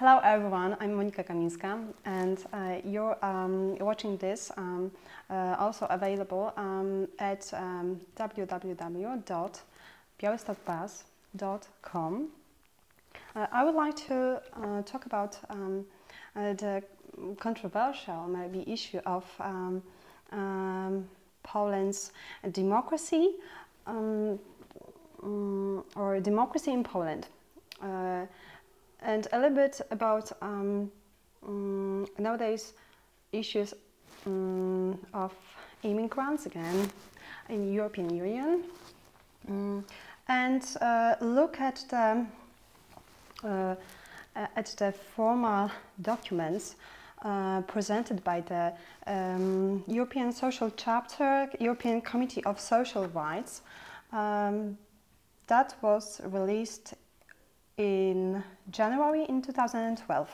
Hello everyone, I'm Monika Kamińska and you're watching this also available at www.bialystokBuzz.com. I would like to talk about the controversial maybe issue of Poland's democracy or democracy in Poland. And a little bit about nowadays issues of immigrants again in European Union, and look at the formal documents presented by the European Social Chapter, European Committee of Social Rights, that was released in January in 2012.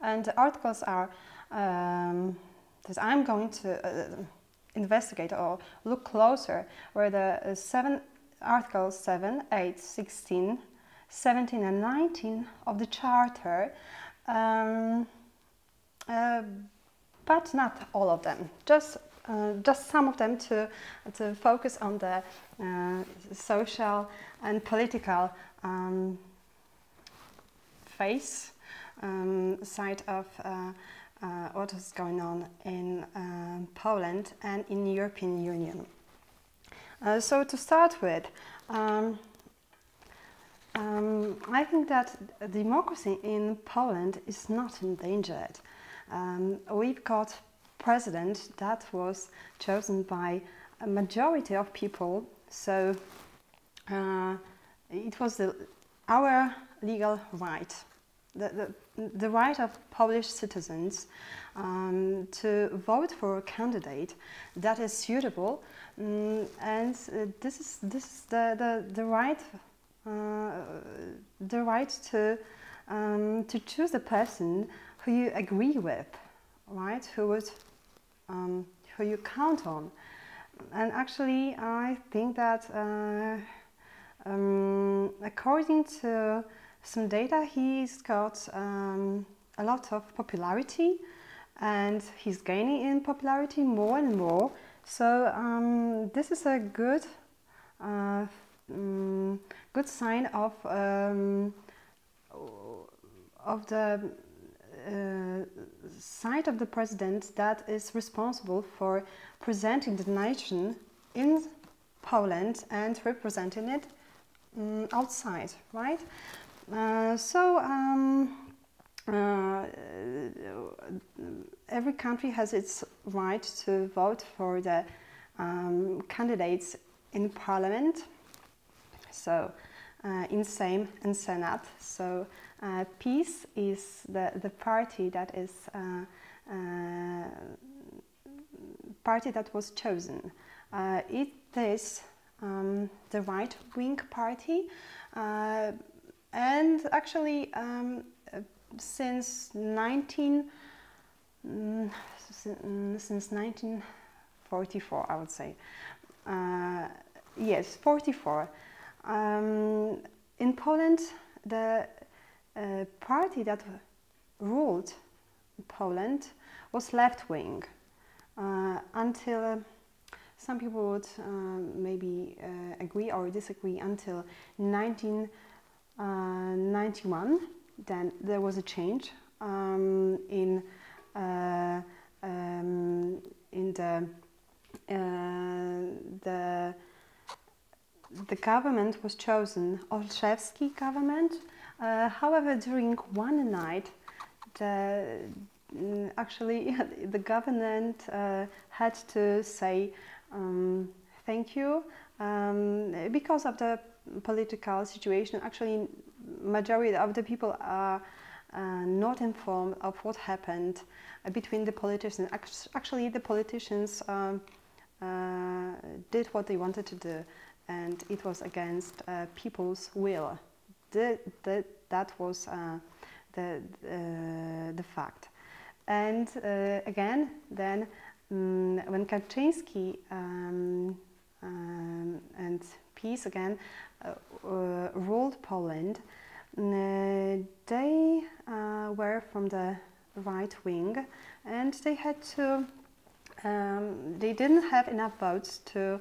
And the articles are that I'm going to investigate or look closer, where the articles 7, 8, 16, 17 and 19 of the Charter, but not all of them, just some of them to focus on the social and political side of what is going on in Poland and in the European Union. So to start with, I think that democracy in Poland is not endangered. We've got a president that was chosen by a majority of people, so it was our legal right, the right of Polish citizens to vote for a candidate that is suitable, and this is the right to choose a person who you agree with, right? Who you count on. And actually, I think that according to some data, he's got a lot of popularity, and he's gaining in popularity more and more. So this is a good sign of the side of the president that is responsible for presenting the nation in Poland and representing it outside, right? Every country has its right to vote for the candidates in parliament, so in Sejm and Senate. So PiS is the party that is party that was chosen. It is the right-wing party, and actually since 1944, I would say. Yes, 44. In Poland, the party that ruled Poland was left-wing until some people would maybe agree or disagree until 1991. Then there was a change in the government was chosen, Olszewski government. However, during one night, actually the government had to say thank you because of the political situation. Actually, majority of the people are not informed of what happened between the politicians. Actually, the politicians did what they wanted to do, and it was against people's will. That was the fact. And again, then when Kaczyński and PiS again ruled Poland, they were from the right wing, and they had to. They didn't have enough votes to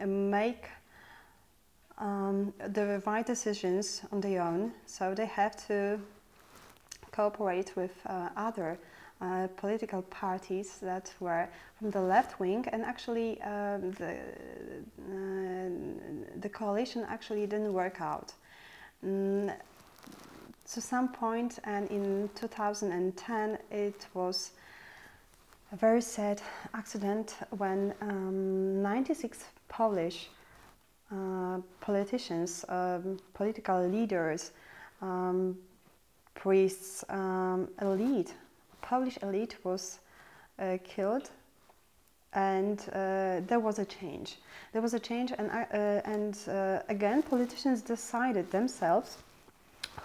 make the right decisions on their own, so they have to cooperate with other political parties that were from the left wing, and actually the coalition actually didn't work out. To some point, and in 2010 it was a very sad accident when 96 Polish politicians, political leaders, priests, Polish elite was killed, and there was a change. There was a change, and again, politicians decided themselves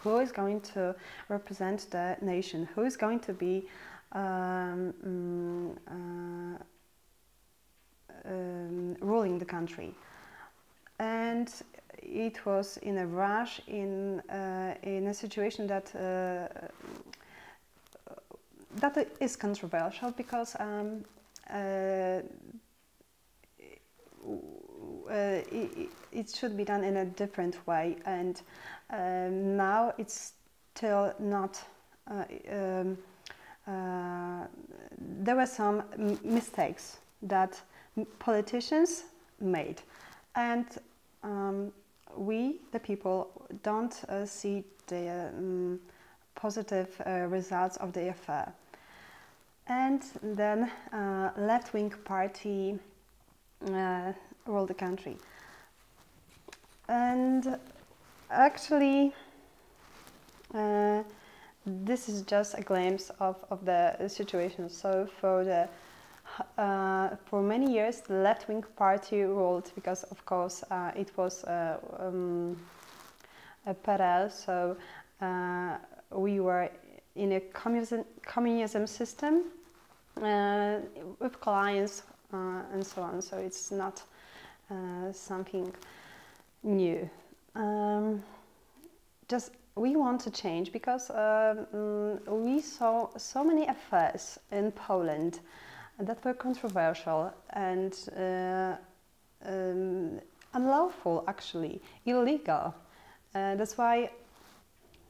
who is going to represent the nation, who is going to be ruling the country. And it was in a rush, in a situation that that is controversial, because it should be done in a different way, and now it's still not. There were some mistakes that politicians made, and we, the people, don't see the positive results of the affair. And then left-wing party ruled the country. And actually, this is just a glimpse of the situation. So for many years, the left-wing party ruled, because of course it was a PRL, so we were in a communism system with clients and so on, so it's not something new. Just we want to change, because we saw so many affairs in Poland that were controversial and unlawful, actually, illegal. That's why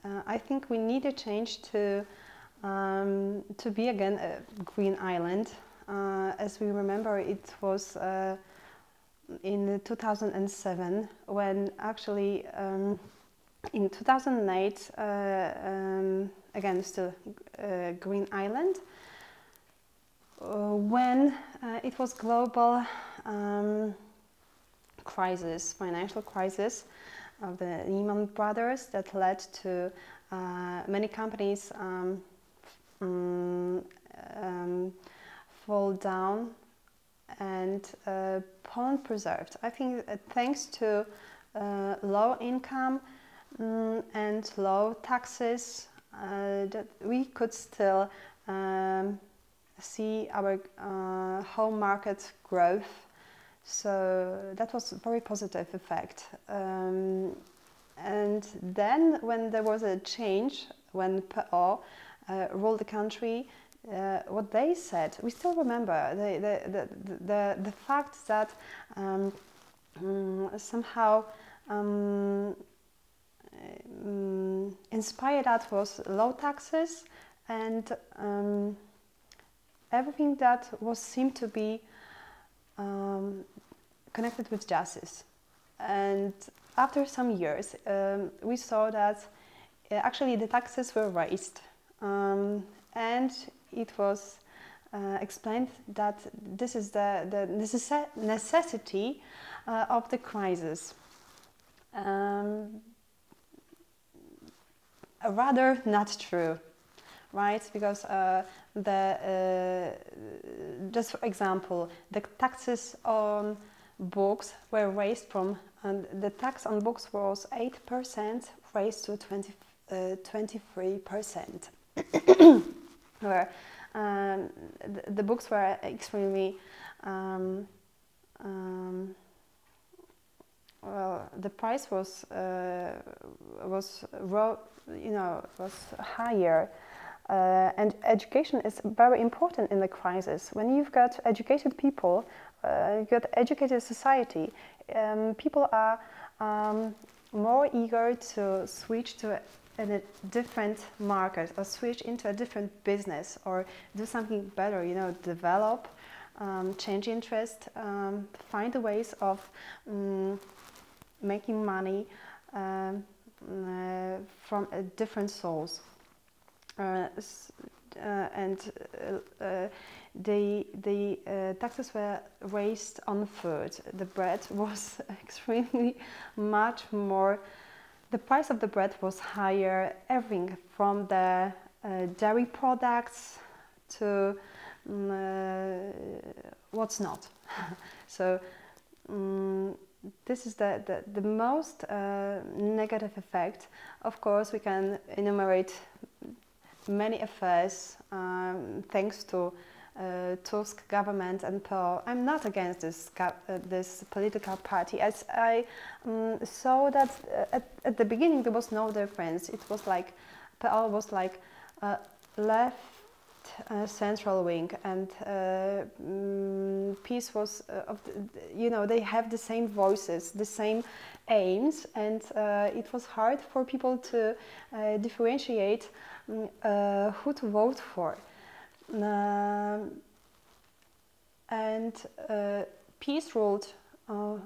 I think we need a change to be again a green island. As we remember, it was in 2007 when actually in 2008 again still green island, when it was global crisis, financial crisis of the Lehman Brothers, that led to many companies fall down, and Poland preserved. I think thanks to low income and low taxes, that we could still see our home market growth. So that was a very positive effect. And then when there was a change, when PO ruled the country, what they said, we still remember the fact that somehow inspired that was low taxes and everything that was seemed to be connected with justice. And after some years, we saw that actually the taxes were raised, and it was explained that this is the necessity of the crisis. Rather not true, right? Because just for example, the taxes on books were raised from, the tax on books was 8% raised to 23%. Where the books were extremely the price was higher. And education is very important in the crisis. When you've got educated people, you've got educated society, people are more eager to switch to a different market or switch into a different business or do something better, develop, change interest, find ways of making money from a different source. The taxes were raised on food. The bread was extremely much more. The price of the bread was higher. Everything from the dairy products to what's not. So this is the most negative effect. Of course, we can enumerate many affairs thanks to Tusk government and PO. I'm not against this political party, as I saw that at the beginning there was no difference. It was like PO was like left central wing, and PiS was they have the same voices, the same aims, and it was hard for people to differentiate who to vote for. And PiS ruled 2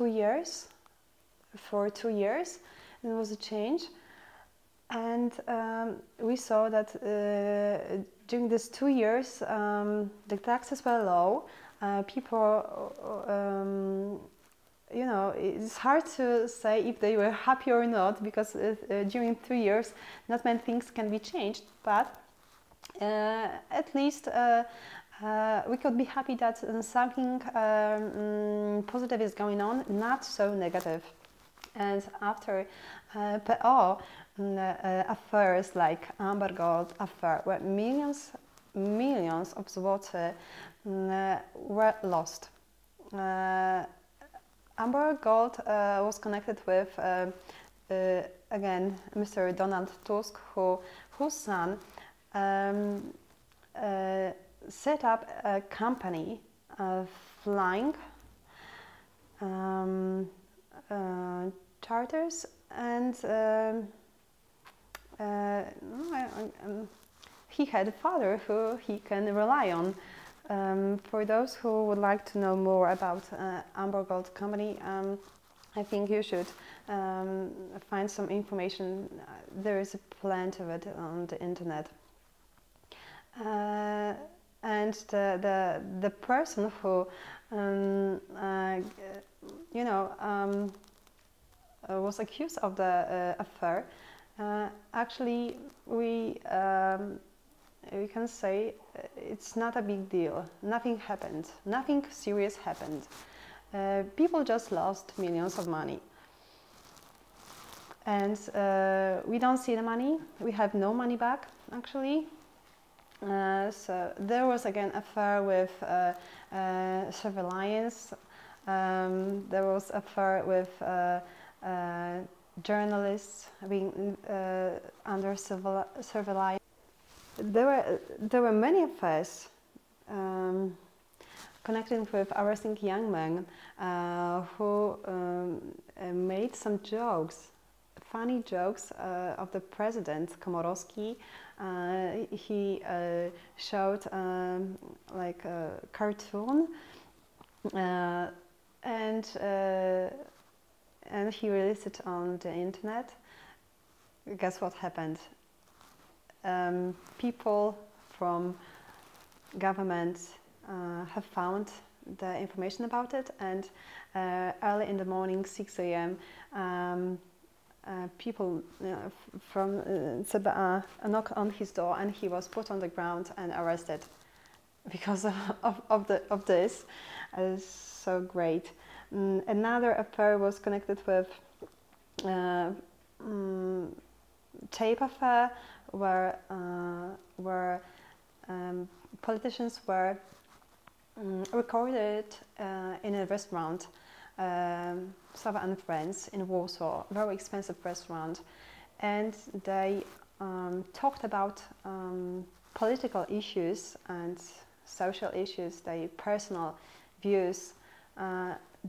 years. For 2 years, there was a change, and we saw that during these 2 years the taxes were low. People, it's hard to say if they were happy or not, because during 3 years not many things can be changed, but at least we could be happy that something positive is going on, not so negative. And after PO, affairs like Amber Gold affair, where millions of zloty were lost. Amber Gold was connected with again Mr. Donald Tusk, whose son set up a company flying charters, and he had a father who he can rely on. For those who would like to know more about Amber Gold Company, I think you should find some information. There is plenty of it on the internet. And the person who was accused of the affair, actually we can say it's not a big deal. Nothing happened. Nothing serious happened. People just lost millions of money. And we don't see the money. We have no money back, actually. So there was again affair with surveillance. There was affair with journalists being under surveillance. There were many affairs connected with arresting young men who made some jokes, funny jokes of the president Komorowski. He showed like a cartoon, and he released it on the internet. Guess what happened? People from government have found the information about it, and early in the morning, 6 a.m., people from CBA knocked on his door, and he was put on the ground and arrested because of this. It's so great. Another affair was connected with tape affair, where politicians were recorded in a restaurant Sava and friends in Warsaw, a very expensive restaurant, and they talked about political issues and social issues, their personal views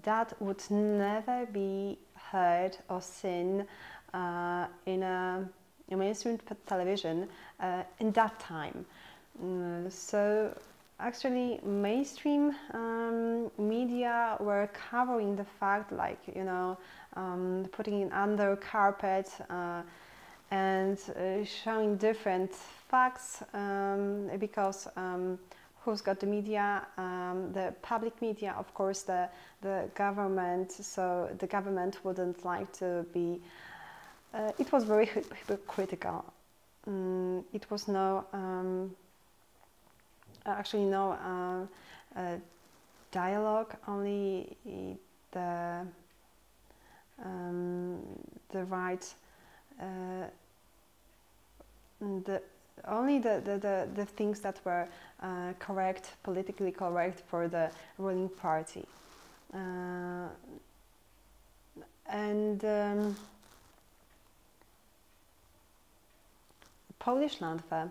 that would never be heard or seen in a mainstream television in that time. So actually mainstream media were covering the fact, like, you know, putting it under carpet and showing different facts because who's got the media? The public media, of course, the government. So the government wouldn't like to be. It was very hypocritical. It was no, actually no dialogue. Only the right. Only the things that were correct, politically correct for the ruling party. Polish Landwehr,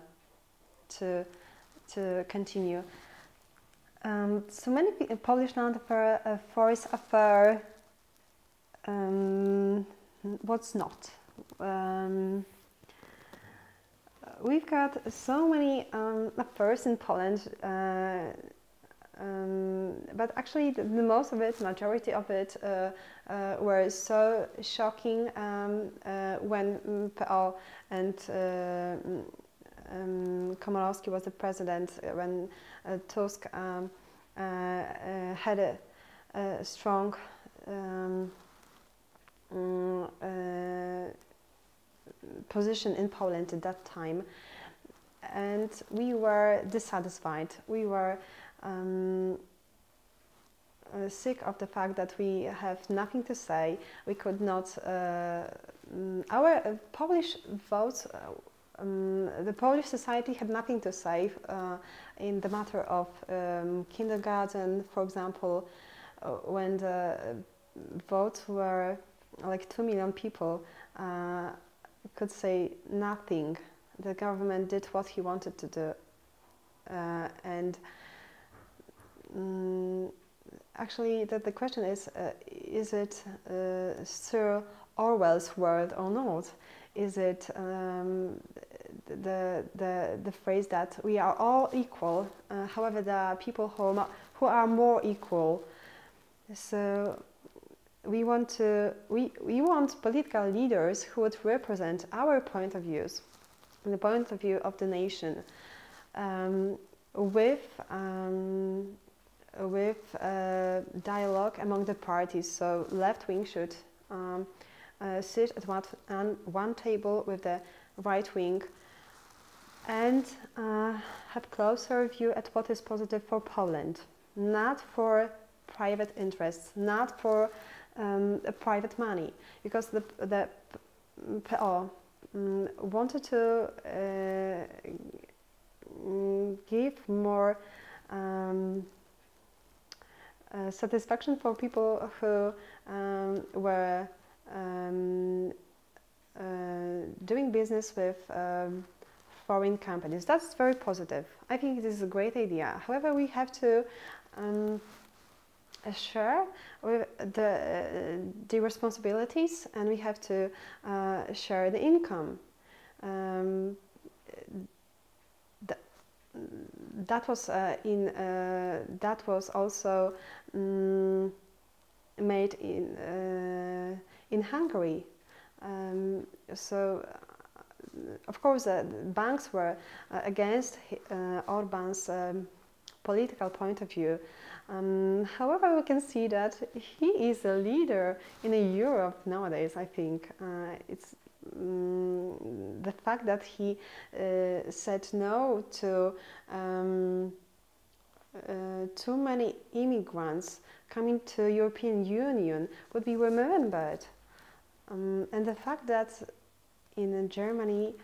to continue. So many Polish Landwehr forest affair. What's not? We've got so many affairs in Poland, but actually the most of it, majority of it, were so shocking when PO and Komorowski was the president, when Tusk had a strong position in Poland at that time, and we were dissatisfied. We were sick of the fact that we have nothing to say. We could not. Our Polish votes. The Polish society had nothing to say in the matter of kindergarten, for example, when the votes were like 2 million people. Could say nothing. The government did what he wanted to do, and actually, the question is it Sir Orwell's world or not? Is it the phrase that we are all equal? However, there are people who are more equal. So. We want political leaders who would represent our point of views, the point of view of the nation, with dialogue among the parties. So left wing should sit at one table with the right wing and have closer view at what is positive for Poland, not for private interests, not for private money, because the PO wanted to give more satisfaction for people who were doing business with foreign companies. That's very positive. I think this is a great idea. However, we have to share with the responsibilities, and we have to share the income. That was also made in Hungary. So of course the banks were against Orban's political point of view. However, we can see that he is a leader in Europe nowadays. I think it's the fact that he said no to too many immigrants coming to European Union would be remembered, and the fact that in Germany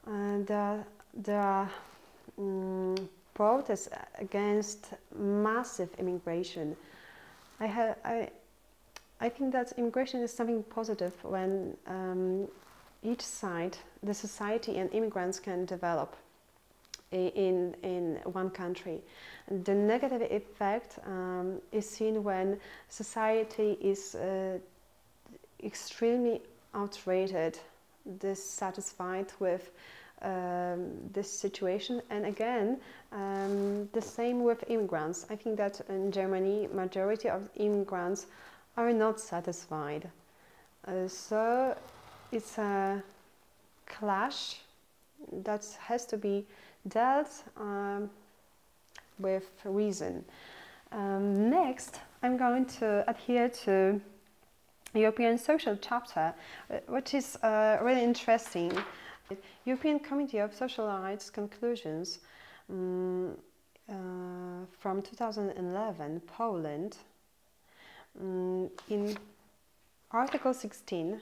there are protests against massive immigration. I I think that immigration is something positive when each side, the society and immigrants, can develop in one country. The negative effect is seen when society is extremely outraged, dissatisfied with this situation, and again the same with immigrants. I think that in Germany majority of immigrants are not satisfied, so it's a clash that has to be dealt with reason. Next, I'm going to adhere to European Social Chapter, which is really interesting. European Committee of Social Rights conclusions from 2011, Poland, in Article 16,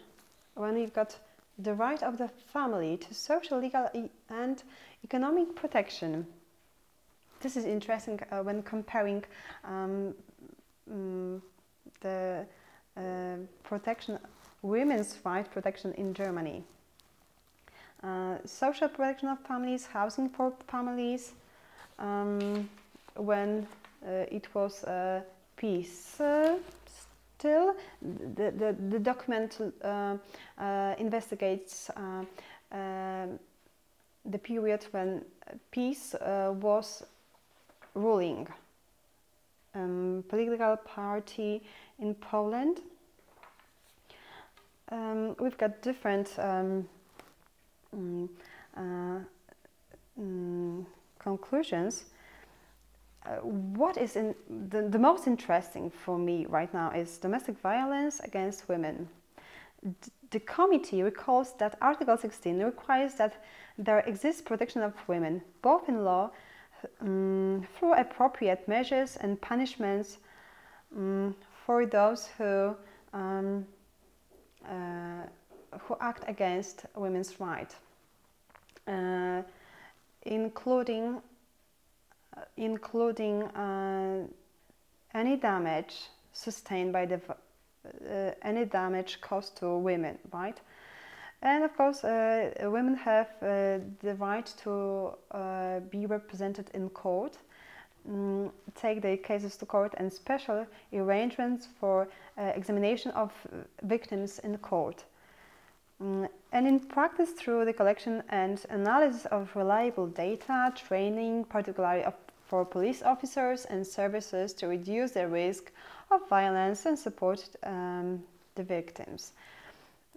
when we've got the right of the family to social, legal and economic protection. This is interesting when comparing the protection, women's right protection in Germany. Social protection of families, housing for families, when it was peace. Still, the document investigates the period when peace was ruling. Political party in Poland. We've got different conclusions. What is the most interesting for me right now is domestic violence against women. The committee recalls that Article 16 requires that there exists protection of women, both in law, through appropriate measures and punishments for those who act against women's rights, including any damage sustained by the any damage caused to women, right? And of course, women have the right to be represented in court, take their cases to court, and special arrangements for examination of victims in court. And in practice, through the collection and analysis of reliable data, training, particularly for police officers and services to reduce the risk of violence and support the victims.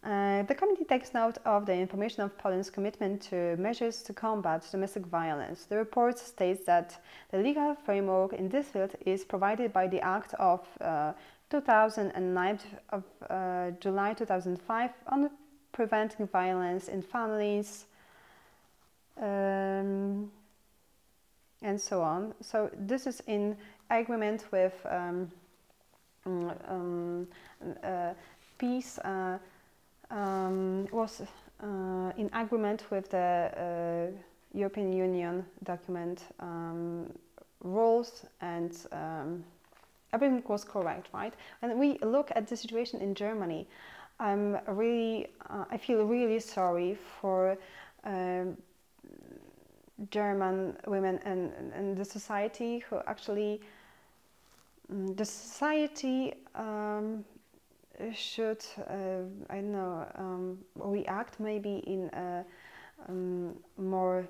The committee takes note of the information of Poland's commitment to measures to combat domestic violence. The report states that the legal framework in this field is provided by the Act of 2009 of July 2005 on preventing violence in families, and so on. So this is in agreement with peace, was in agreement with the European Union document rules, and everything was correct, right? When we look at the situation in Germany, I feel really sorry for German women and the society who actually, the society should, I don't know, react maybe in a more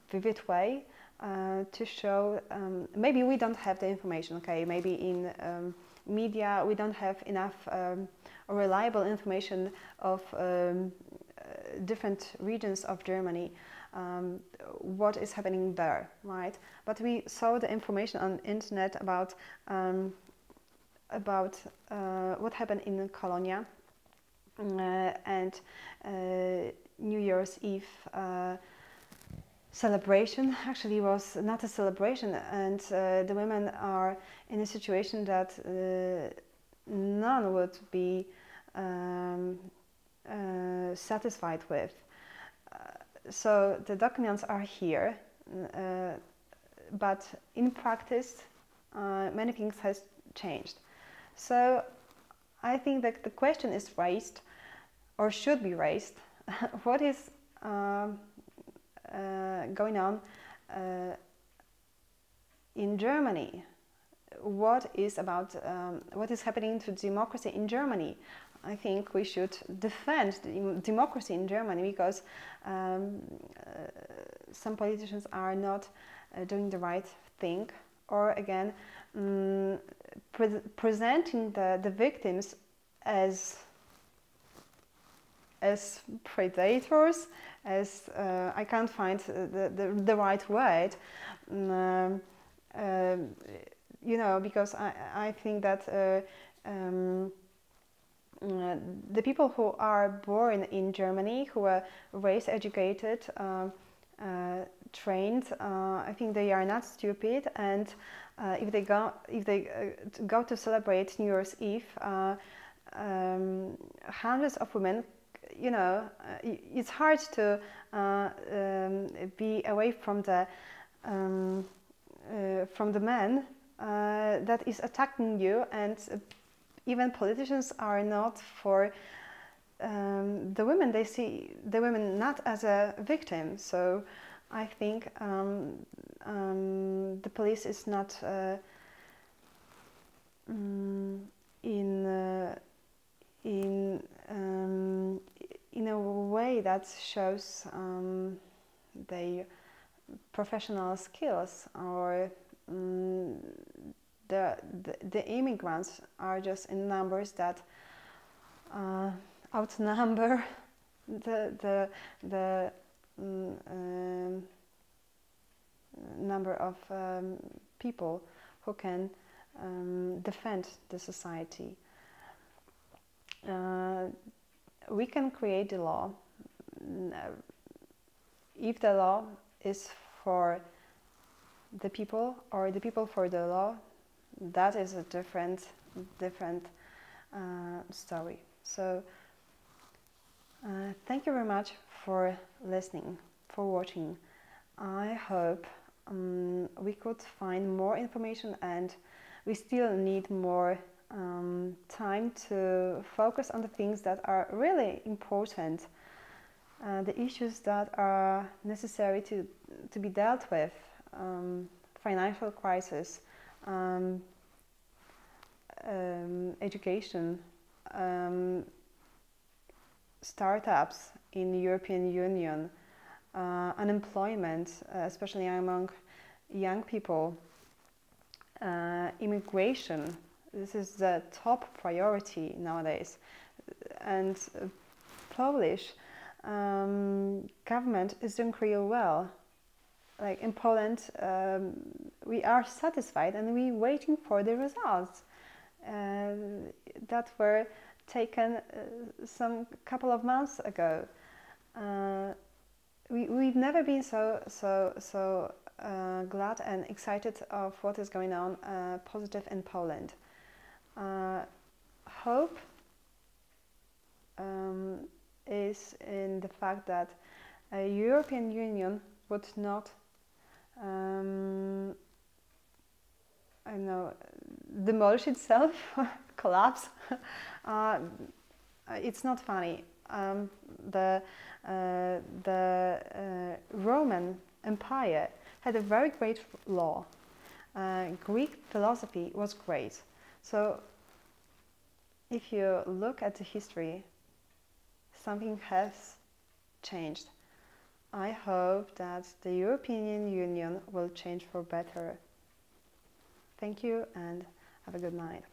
vivid way to show, maybe we don't have the information, okay, maybe in media we don't have enough reliable information of different regions of Germany, what is happening there, right? But we saw the information on the internet about what happened in Colonia, and New Year's Eve celebration actually was not a celebration, and the women are in a situation that none would be satisfied with. So the documents are here, but in practice many things has changed. So I think that the question is raised, or should be raised, what is going on in Germany? What is happening to democracy in Germany? I think we should defend democracy in Germany, because some politicians are not doing the right thing, or again presenting the victims as predators, as I can't find the right word, you know, because I think that the people who are born in Germany, who are raised, educated, trained, I think they are not stupid, and if they go to celebrate New Year's Eve, hundreds of women, you know, it's hard to be away from the man that is attacking you, and even politicians are not for the women. They see the women not as a victim. So I think the police is not in a way that shows their professional skills, or the immigrants are just in numbers that outnumber the number of people who can defend the society. We can create the law. If the law is for the people, or the people for the law, that is a different story. So thank you very much for listening, for watching. I hope we could find more information, and we still need more time to focus on the things that are really important, the issues that are necessary to be dealt with, financial crisis, education, startups in the European Union, unemployment, especially among young people, immigration. This is the top priority nowadays. And Polish government is doing real well. Like in Poland, we are satisfied, and we're waiting for the results that were taken some couple of months ago. We've never been so glad and excited of what is going on positive in Poland. Hope is in the fact that a European Union would not I know, demolish itself, collapse. It's not funny. The Roman Empire had a very great law. Greek philosophy was great. So if you look at the history, something has changed. I hope that the European Union will change for better. Thank you and have a good night.